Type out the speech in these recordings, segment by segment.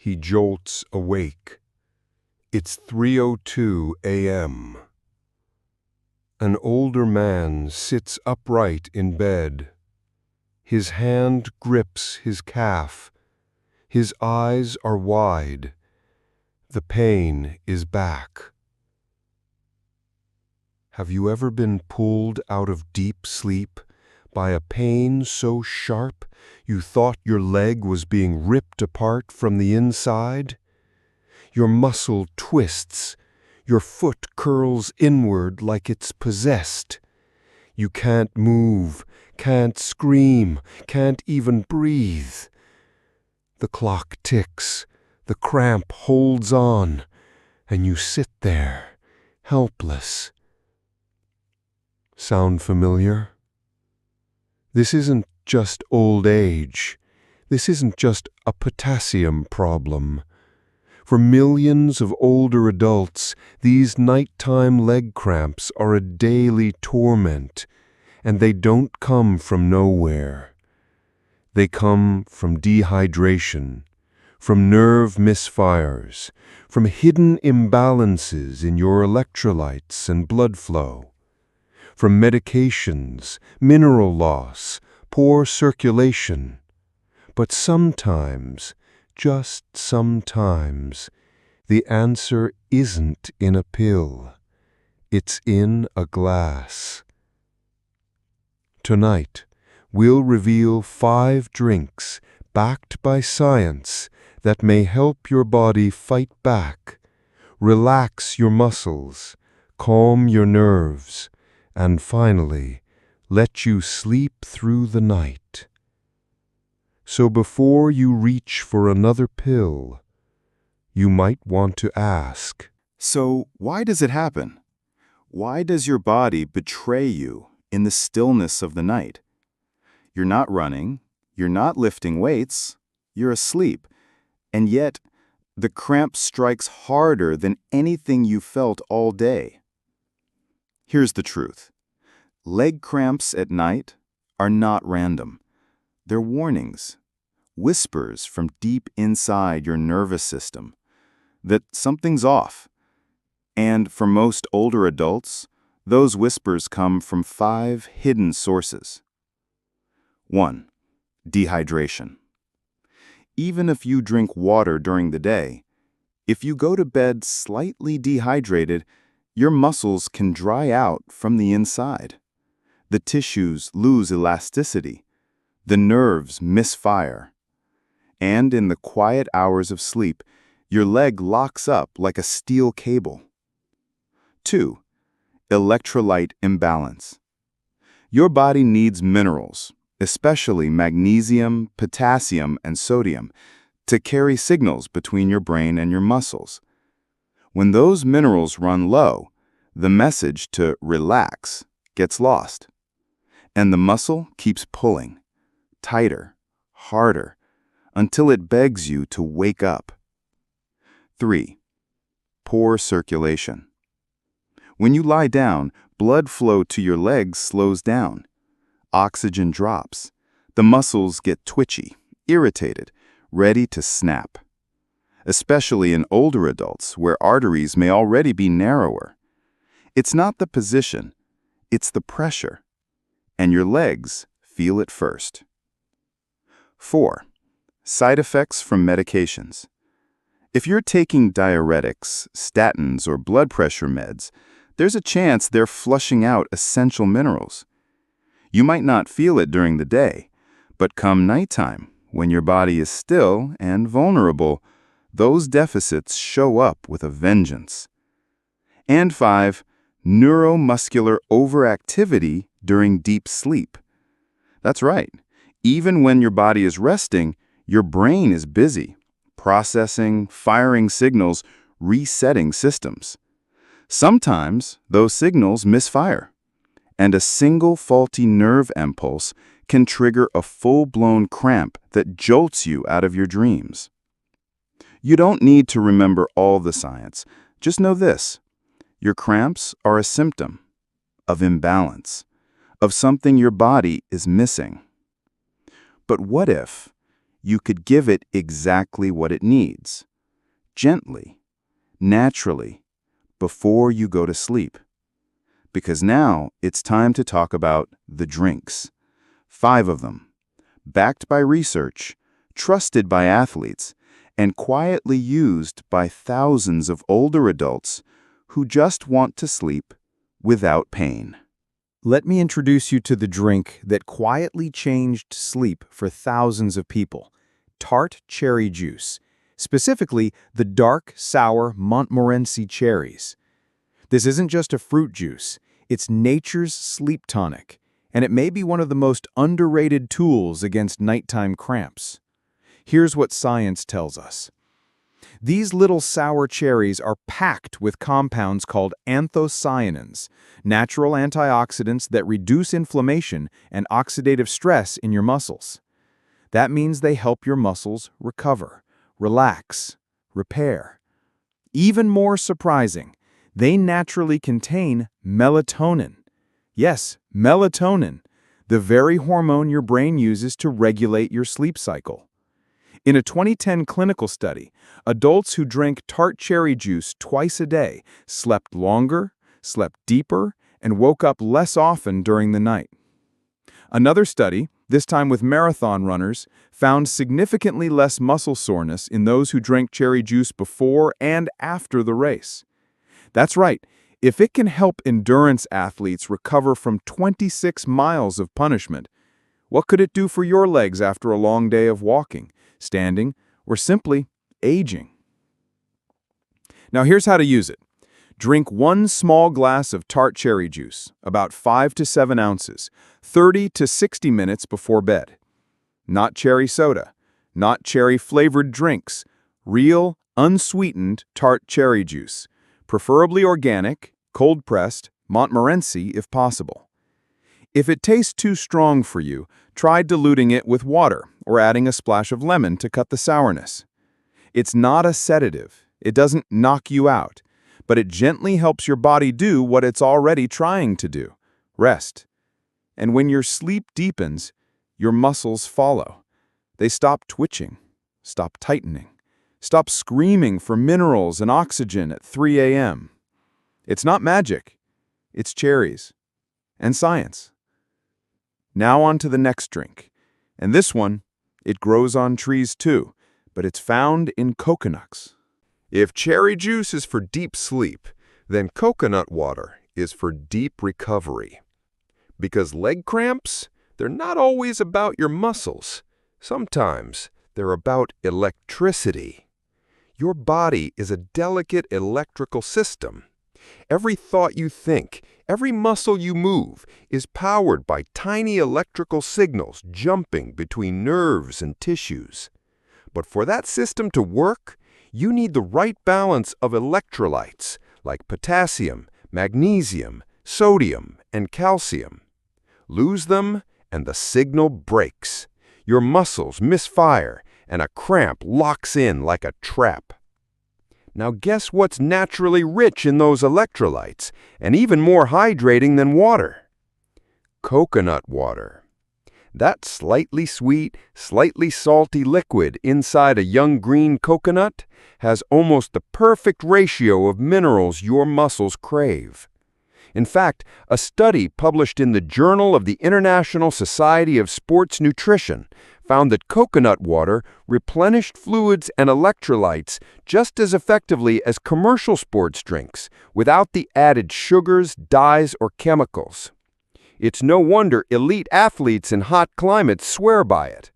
He jolts awake. It's 3:02 a.m. An older man sits upright in bed. His hand grips his calf. His eyes are wide. The pain is back. Have you ever been pulled out of deep sleep by a pain so sharp you thought your leg was being ripped apart from the inside? Your muscle twists. Your foot curls inward like it's possessed. You can't move, can't scream, can't even breathe. The clock ticks, the cramp holds on, and you sit there, helpless. Sound familiar? This isn't just old age. This isn't just a potassium problem. For millions of older adults, these nighttime leg cramps are a daily torment, and they don't come from nowhere. They come from dehydration, from nerve misfires, from hidden imbalances in your electrolytes and blood flow, from medications, mineral loss, poor circulation. But sometimes, just sometimes, the answer isn't in a pill. It's in a glass. Tonight, we'll reveal 5 drinks backed by science that may help your body fight back, relax your muscles, calm your nerves, and finally, let you sleep through the night. So before you reach for another pill, you might want to ask, So why does it happen? Why does your body betray you in the stillness of the night? You're not running, you're not lifting weights, you're asleep, and yet the cramp strikes harder than anything you felt all day. Here's the truth. Leg cramps at night are not random. They're warnings, whispers from deep inside your nervous system that something's off. And for most older adults, those whispers come from 5 hidden sources. 1. Dehydration. Even if you drink water during the day, if you go to bed slightly dehydrated, your muscles can dry out from the inside. The tissues lose elasticity. The nerves misfire. And in the quiet hours of sleep, your leg locks up like a steel cable. 2. Electrolyte imbalance. Your body needs minerals, especially magnesium, potassium, and sodium, to carry signals between your brain and your muscles. When those minerals run low, the message to relax gets lost, and the muscle keeps pulling, tighter, harder, until it begs you to wake up. 3. Poor circulation. When you lie down, blood flow to your legs slows down. Oxygen drops. The muscles get twitchy, irritated, ready to snap. Especially in older adults, where arteries may already be narrower. It's not the position, it's the pressure. And your legs feel it first. 4. Side effects from medications. If you're taking diuretics, statins, or blood pressure meds, there's a chance they're flushing out essential minerals. You might not feel it during the day, but come nighttime, when your body is still and vulnerable, those deficits show up with a vengeance. And 5. Neuromuscular overactivity during deep sleep. That's right. Even when your body is resting, your brain is busy, processing, firing signals, resetting systems. Sometimes those signals misfire, and a single faulty nerve impulse can trigger a full-blown cramp that jolts you out of your dreams. You don't need to remember all the science. Just know this. Your cramps are a symptom of imbalance, of something your body is missing. But what if you could give it exactly what it needs. Gently, naturally, before you go to sleep. Because now it's time to talk about the drinks. 5 of them, backed by research, trusted by athletes, and quietly used by thousands of older adults who just want to sleep without pain. Let me introduce you to the drink that quietly changed sleep for thousands of people, Tart cherry juice, specifically the dark, sour Montmorency cherries. This isn't just a fruit juice, it's nature's sleep tonic, and it may be one of the most underrated tools against nighttime cramps. Here's what science tells us. These little sour cherries are packed with compounds called anthocyanins, natural antioxidants that reduce inflammation and oxidative stress in your muscles. That means they help your muscles recover, relax, repair. Even more surprising, they naturally contain melatonin. Yes, melatonin, the very hormone your brain uses to regulate your sleep cycle. In a 2010 clinical study, adults who drank Tart cherry juice twice a day slept longer, slept deeper, and woke up less often during the night. Another study, this time with marathon runners, found significantly less muscle soreness in those who drank cherry juice before and after the race. That's right, if it can help endurance athletes recover from 26 miles of punishment, what could it do for your legs after a long day of walking, standing, or simply aging? Now here's how to use it. Drink 1 small glass of Tart cherry juice, about 5 to 7 ounces, 30 to 60 minutes before bed. Not cherry soda, not cherry-flavored drinks, real, unsweetened Tart cherry juice, preferably organic, cold-pressed, Montmorency if possible. If it tastes too strong for you, try diluting it with water or adding a splash of lemon to cut the sourness. It's not a sedative. It doesn't knock you out, but it gently helps your body do what it's already trying to do, rest. And when your sleep deepens, your muscles follow. They stop twitching, stop tightening, stop screaming for minerals and oxygen at 3 a.m. It's not magic. It's cherries and science. Now on to the next drink. And this one, it grows on trees too, but it's found in coconuts. If cherry juice is for deep sleep, then coconut water is for deep recovery. Because leg cramps, they're not always about your muscles. Sometimes they're about electricity. Your body is a delicate electrical system. Every thought you think, every muscle you move is powered by tiny electrical signals jumping between nerves and tissues. But for that system to work, you need the right balance of electrolytes like potassium, magnesium, sodium, and calcium. Lose them, and the signal breaks. Your muscles misfire, and a cramp locks in like a trap. Now guess what's naturally rich in those electrolytes, and even more hydrating than water? Coconut water. That slightly sweet, slightly salty liquid inside a young green coconut has almost the perfect ratio of minerals your muscles crave. In fact, a study published in the Journal of the International Society of Sports Nutrition found that coconut water replenished fluids and electrolytes just as effectively as commercial sports drinks, without the added sugars, dyes, or chemicals. It's no wonder elite athletes in hot climates swear by it.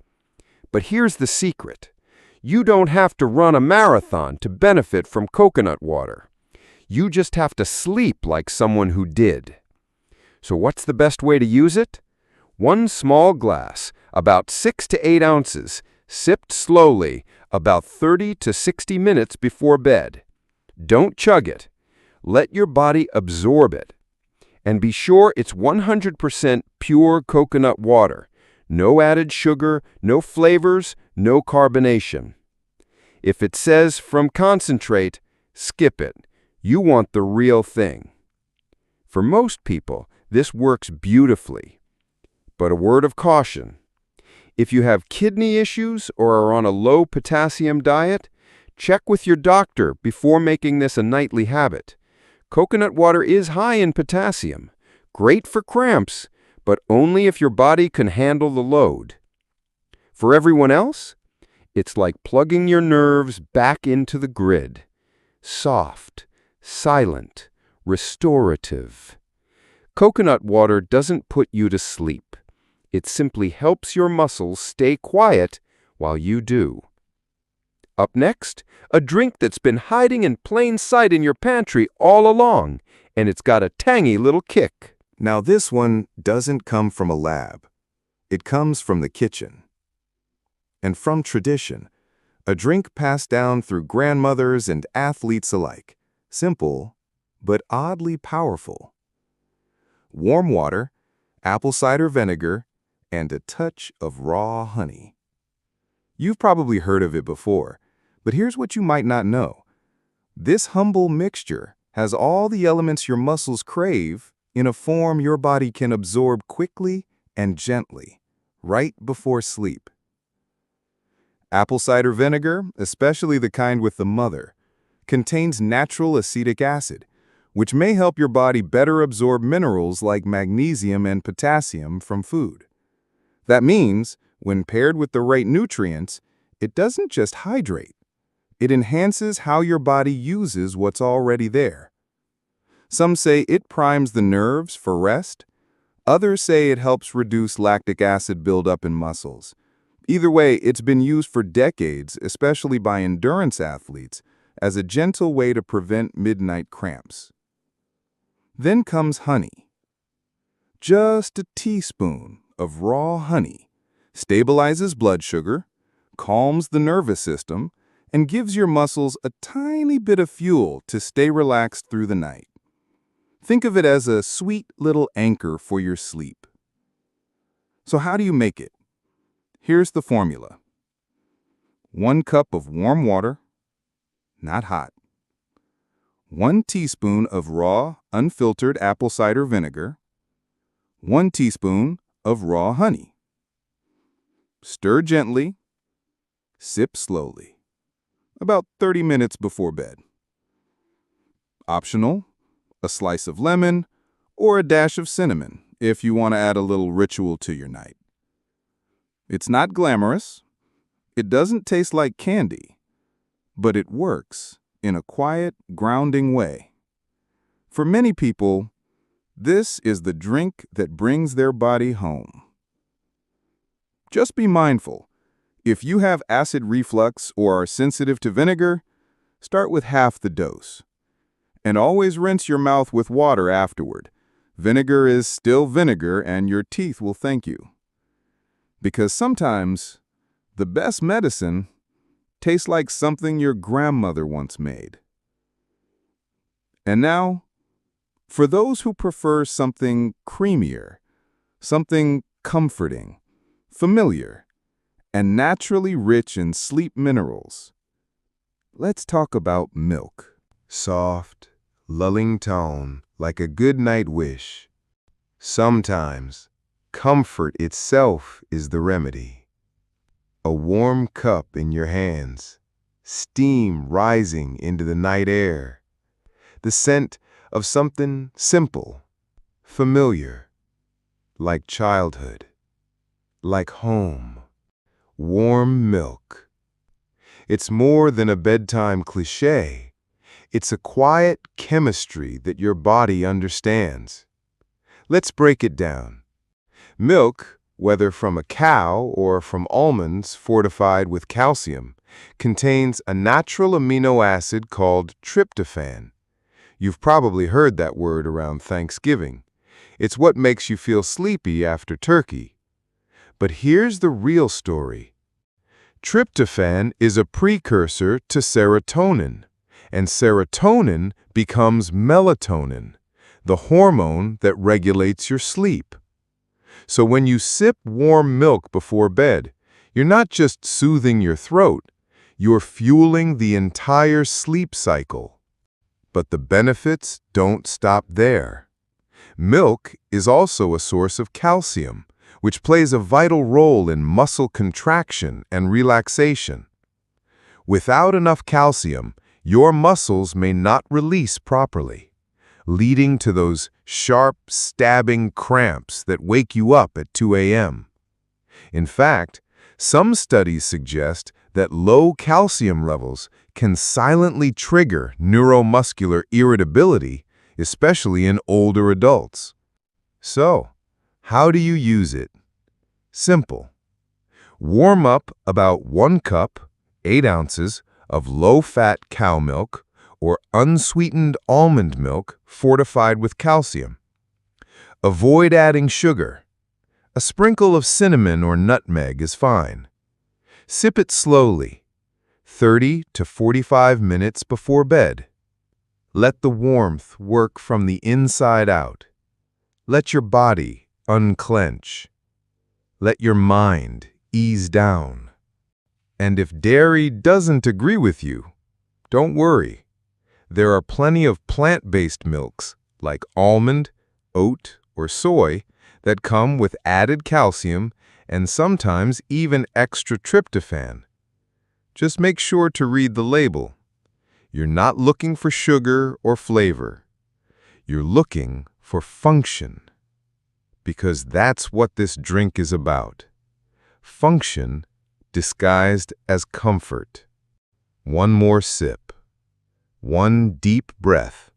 But here's the secret. You don't have to run a marathon to benefit from coconut water. You just have to sleep like someone who did. So what's the best way to use it? 1 small glass, about 6 to 8 ounces, sipped slowly, about 30 to 60 minutes before bed. Don't chug it. Let your body absorb it. And be sure it's 100% pure coconut water. No added sugar, no flavors, no carbonation. If it says from concentrate, skip it. You want the real thing. For most people, this works beautifully. But a word of caution. If you have kidney issues or are on a low potassium diet, check with your doctor before making this a nightly habit. Coconut water is high in potassium, great for cramps, but only if your body can handle the load. For everyone else, it's like plugging your nerves back into the grid. Soft, silent, restorative. Coconut water doesn't put you to sleep. It simply helps your muscles stay quiet while you do. Up next, a drink that's been hiding in plain sight in your pantry all along, and it's got a tangy little kick. Now this one doesn't come from a lab. It comes from the kitchen. And from tradition, a drink passed down through grandmothers and athletes alike. Simple, but oddly powerful. Warm water, apple cider vinegar, and a touch of raw honey. You've probably heard of it before, but here's what you might not know. This humble mixture has all the elements your muscles crave in a form your body can absorb quickly and gently, right before sleep. Apple cider vinegar, especially the kind with the mother, contains natural acetic acid, which may help your body better absorb minerals like magnesium and potassium from food. That means, when paired with the right nutrients, it doesn't just hydrate. It enhances how your body uses what's already there. Some say it primes the nerves for rest. Others say it helps reduce lactic acid buildup in muscles. Either way, it's been used for decades, especially by endurance athletes, as a gentle way to prevent midnight cramps. Then comes honey. Just a teaspoon of raw honey stabilizes blood sugar, calms the nervous system, and gives your muscles a tiny bit of fuel to stay relaxed through the night. Think of it as a sweet little anchor for your sleep. So how do you make it? Here's the formula. 1 cup of warm water, not hot. 1 teaspoon of raw, unfiltered apple cider vinegar. 1 teaspoon of raw honey. Stir gently. Sip slowly. About 30 minutes before bed. Optional, a slice of lemon or a dash of cinnamon if you want to add a little ritual to your night. It's not glamorous. It doesn't taste like candy, but it works in a quiet, grounding way. For many people, this is the drink that brings their body home. Just be mindful. If you have acid reflux or are sensitive to vinegar, start with half the dose. And always rinse your mouth with water afterward. Vinegar is still vinegar, and your teeth will thank you. Because sometimes, the best medicine tastes like something your grandmother once made. And now, for those who prefer something creamier, something comforting, familiar, and naturally rich in sleep minerals, let's talk about milk. Soft, lulling tone, like a good night wish. Sometimes, comfort itself is the remedy. A warm cup in your hands, steam rising into the night air, the scent of something simple, familiar, like childhood, like home. Warm milk. It's more than a bedtime cliché. It's a quiet chemistry that your body understands. Let's break it down. Milk, whether from a cow or from almonds fortified with calcium, contains a natural amino acid called tryptophan. You've probably heard that word around Thanksgiving. It's what makes you feel sleepy after turkey. But here's the real story. Tryptophan is a precursor to serotonin, and serotonin becomes melatonin, the hormone that regulates your sleep. So when you sip warm milk before bed, you're not just soothing your throat, you're fueling the entire sleep cycle. But the benefits don't stop there. Milk is also a source of calcium, which plays a vital role in muscle contraction and relaxation. Without enough calcium, your muscles may not release properly, leading to those sharp, stabbing cramps that wake you up at 2 a.m. In fact, some studies suggest that low calcium levels can silently trigger neuromuscular irritability, especially in older adults. So, how do you use it? Simple. Warm up about 1 cup, 8 ounces, of low-fat cow milk or unsweetened almond milk fortified with calcium. Avoid adding sugar. A sprinkle of cinnamon or nutmeg is fine. Sip it slowly, 30 to 45 minutes before bed. Let the warmth work from the inside out. Let your body unclench. Let your mind ease down. And if dairy doesn't agree with you, don't worry. There are plenty of plant-based milks like almond, oat, or soy that come with added calcium and sometimes even extra tryptophan. Just make sure to read the label. You're not looking for sugar or flavor. You're looking for function. Because that's what this drink is about. Function disguised as comfort. One more sip. One deep breath.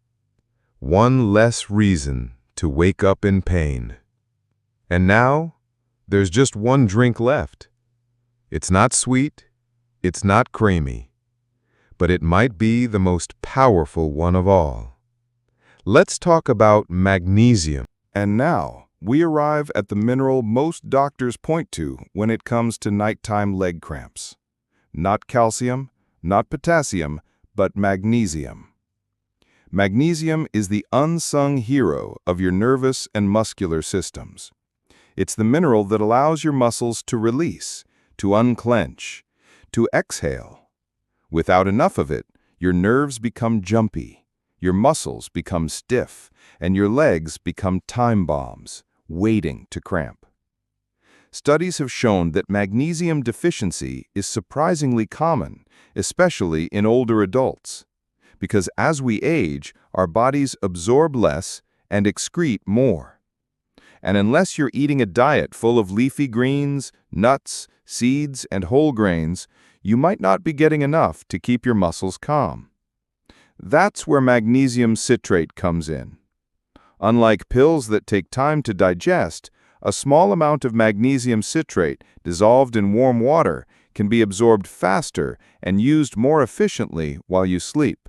One less reason to wake up in pain. And now, there's just one drink left. It's not sweet, it's not creamy, but it might be the most powerful one of all. Let's talk about magnesium. And now, we arrive at the mineral most doctors point to when it comes to nighttime leg cramps. Not calcium, not potassium, but magnesium. Magnesium is the unsung hero of your nervous and muscular systems. It's the mineral that allows your muscles to release, to unclench, to exhale. Without enough of it, your nerves become jumpy, your muscles become stiff, and your legs become time bombs, waiting to cramp. Studies have shown that magnesium deficiency is surprisingly common, especially in older adults, because as we age, our bodies absorb less and excrete more. And unless you're eating a diet full of leafy greens, nuts, seeds, and whole grains, you might not be getting enough to keep your muscles calm. That's where magnesium citrate comes in. Unlike pills that take time to digest, a small amount of magnesium citrate dissolved in warm water can be absorbed faster and used more efficiently while you sleep.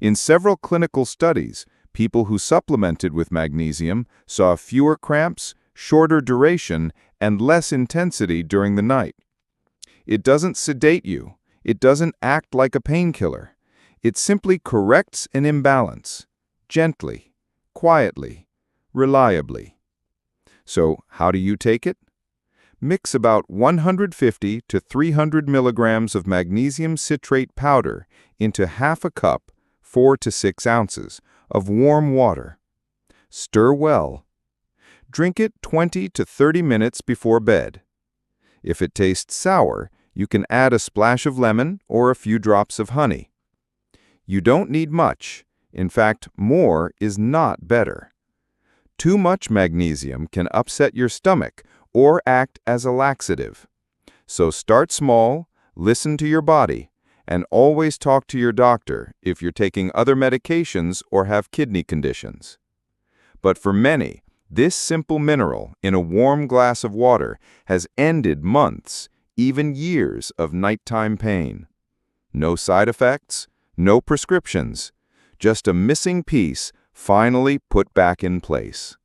In several clinical studies, people who supplemented with magnesium saw fewer cramps, shorter duration, and less intensity during the night. It doesn't sedate you. It doesn't act like a painkiller. It simply corrects an imbalance, gently, quietly, reliably. So, how do you take it? Mix about 150 to 300 milligrams of magnesium citrate powder into half a cup, 4 to 6 ounces, of warm water. Stir well. Drink it 20 to 30 minutes before bed. If it tastes sour, you can add a splash of lemon or a few drops of honey. You don't need much. In fact, more is not better. Too much magnesium can upset your stomach or act as a laxative. So start small, listen to your body, and always talk to your doctor if you're taking other medications or have kidney conditions. But for many, this simple mineral in a warm glass of water has ended months, even years of nighttime pain. No side effects, no prescriptions, just a missing piece finally put back in place.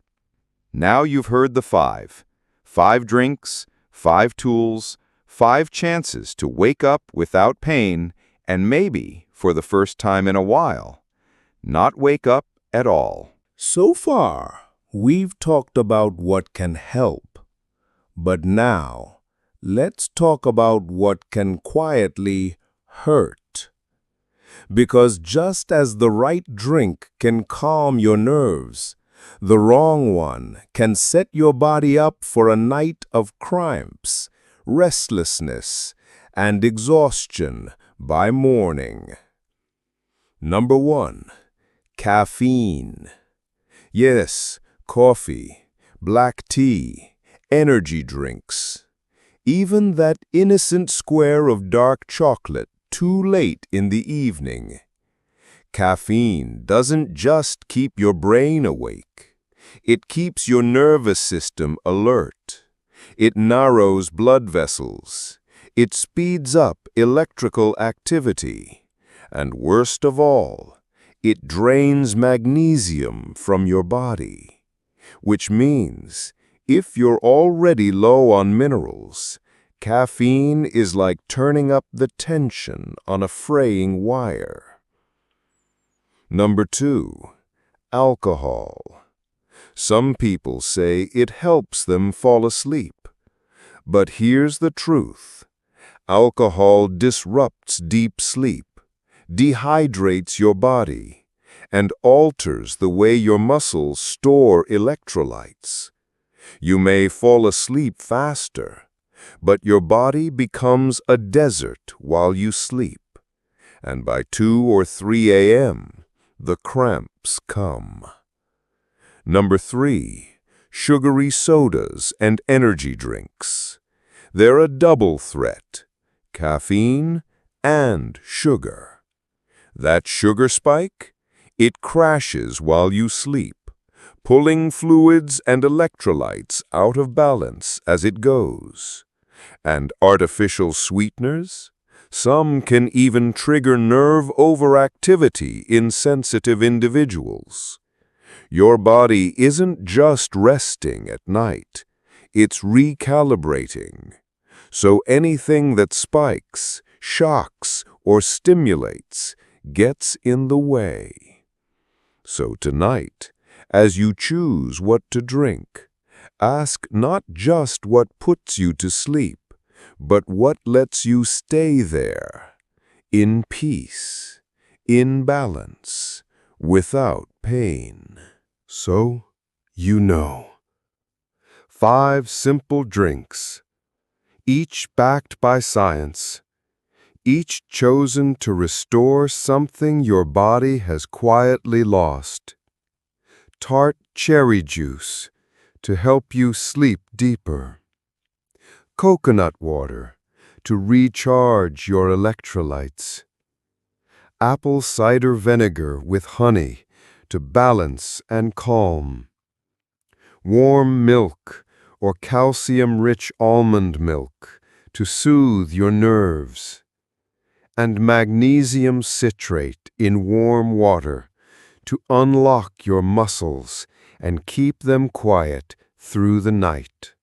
Now you've heard the 5. 5 drinks, 5 tools, 5 chances to wake up without pain, and maybe, for the first time in a while, not wake up at all. So far, we've talked about what can help. But now, let's talk about what can quietly hurt. Because just as the right drink can calm your nerves, The wrong one can set your body up for a night of cramps, restlessness, and exhaustion by morning. Number 1. Caffeine. Yes, coffee, black tea, energy drinks. Even that innocent square of dark chocolate too late in the evening. Caffeine doesn't just keep your brain awake. It keeps your nervous system alert. It narrows blood vessels. It speeds up electrical activity. And worst of all, it drains magnesium from your body. Which means, if you're already low on minerals, caffeine is like turning up the tension on a fraying wire. Number 2. Alcohol. Some people say it helps them fall asleep. But here's the truth. Alcohol disrupts deep sleep, dehydrates your body, and alters the way your muscles store electrolytes. You may fall asleep faster, but your body becomes a desert while you sleep. And by 2 or 3 a.m., the cramps come. Number 3. Sugary sodas and energy drinks. They're a double threat: caffeine and sugar. That sugar spike? It crashes while you sleep, pulling fluids and electrolytes out of balance as it goes. And artificial sweeteners? Some can even trigger nerve overactivity in sensitive individuals. Your body isn't just resting at night, it's recalibrating. So anything that spikes, shocks, or stimulates gets in the way. So tonight, as you choose what to drink, ask not just what puts you to sleep, but what lets you stay there, in peace, in balance, without pain. So, you know. 5 simple drinks, each backed by science, each chosen to restore something your body has quietly lost. Tart cherry juice to help you sleep deeper. Coconut water to recharge your electrolytes. Apple cider vinegar with honey to balance and calm. Warm milk or calcium-rich almond milk to soothe your nerves. And magnesium citrate in warm water to unlock your muscles and keep them quiet through the night.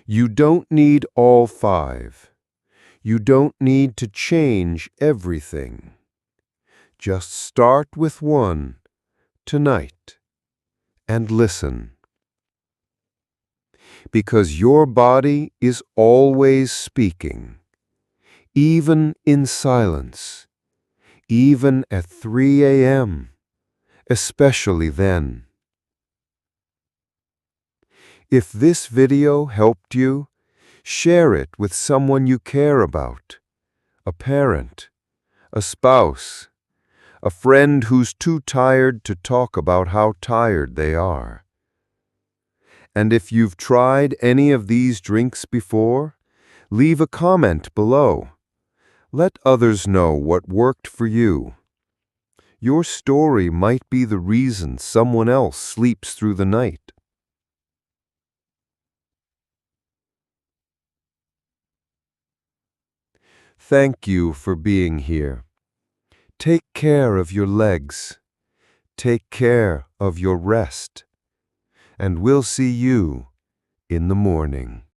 You don't need all 5. You don't need to change everything. Just start with one tonight and listen. Because your body is always speaking, even in silence, even at 3 a.m., especially then. If this video helped you, share it with someone you care about, a parent, a spouse, a friend who's too tired to talk about how tired they are. And if you've tried any of these drinks before, leave a comment below. Let others know what worked for you. Your story might be the reason someone else sleeps through the night. Thank you for being here. Take care of your legs. Take care of your rest. And we'll see you in the morning.